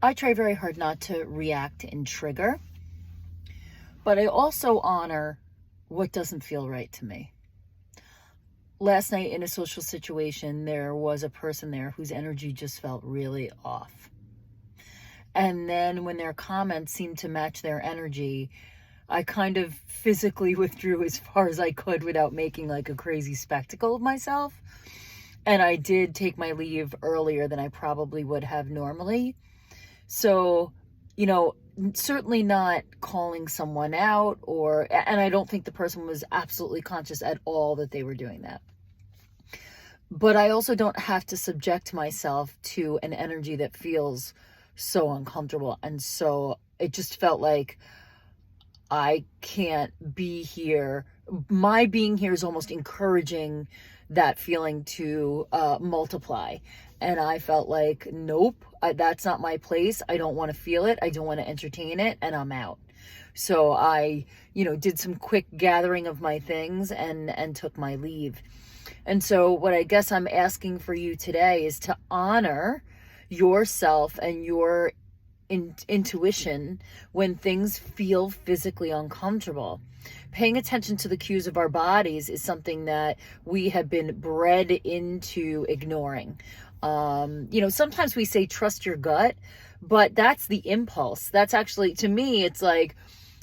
I try very hard not to react and trigger, but I also honor what doesn't feel right to me. Last night in a social situation, there was a person there whose energy just felt really off. And then when their comments seemed to match their energy, I kind of physically withdrew as far as I could without making like a crazy spectacle of myself. And I did take my leave earlier than I probably would have normally. So, certainly not calling someone out and I don't think the person was absolutely conscious at all that they were doing that. But I also don't have to subject myself to an energy that feels so uncomfortable. And so it just felt like I can't be here. My being here is almost encouraging that feeling to multiply. And I felt like, nope, that's not my place. I don't want to feel it. I don't want to entertain it. And I'm out. So I, did some quick gathering of my things and took my leave. And so what I guess I'm asking for you today is to honor yourself and your intuition when things feel physically uncomfortable. Paying attention to the cues of our bodies is something that we have been bred into ignoring. Sometimes we say trust your gut, but that's the impulse. That's actually, to me, it's like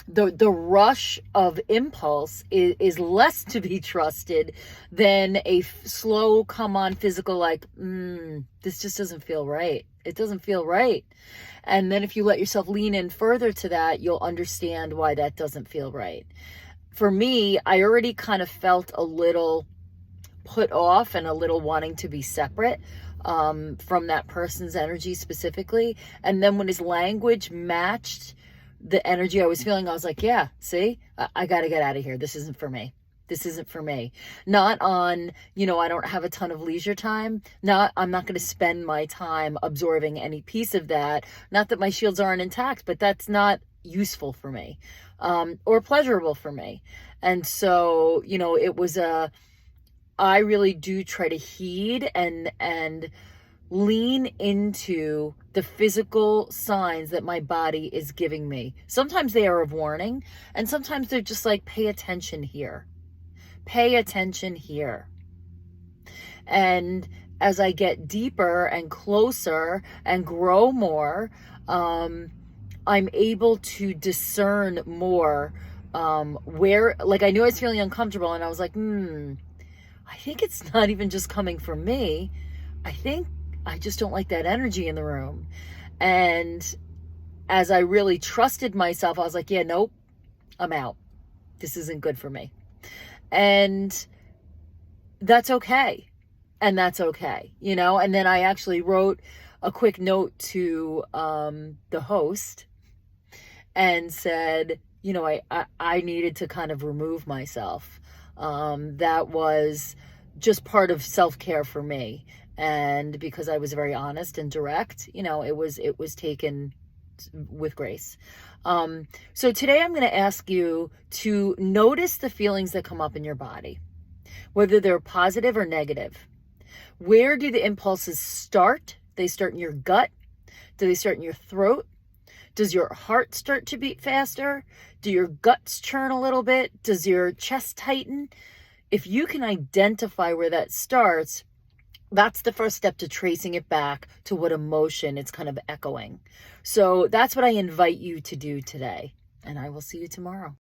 the rush of impulse is less to be trusted than a slow come on physical, like, this just doesn't feel right. It doesn't feel right. And then if you let yourself lean in further to that, you'll understand why that doesn't feel right. For me, I already kind of felt a little put off and a little wanting to be separate from that person's energy specifically. And then when his language matched the energy I was feeling, I was like, yeah, see, I got to get out of here. This isn't for me. This isn't for me. Not on, I don't have a ton of leisure time. I'm not going to spend my time absorbing any piece of that. Not that my shields aren't intact, but that's not useful for me, or pleasurable for me. And so, it was I really do try to heed and lean into the physical signs that my body is giving me. Sometimes they are of warning, and sometimes they're just like, pay attention here. Pay attention here. And as I get deeper and closer and grow more, I'm able to discern more where, like, I knew I was feeling uncomfortable, and I was like, I think it's not even just coming from me. I think I just don't like that energy in the room. And as I really trusted myself, I was like, yeah, nope, I'm out. This isn't good for me. And that's okay. And that's okay, and then I actually wrote a quick note to the host and said, I needed to kind of remove myself. That was just part of self-care for me. And because I was very honest and direct, it was taken with grace. So today I'm going to ask you to notice the feelings that come up in your body, whether they're positive or negative. Where do the impulses start? They start in your gut. Do they start in your throat? Does your heart start to beat faster? Do your guts churn a little bit? Does your chest tighten? If you can identify where that starts, that's the first step to tracing it back to what emotion it's kind of echoing. So that's what I invite you to do today. And I will see you tomorrow.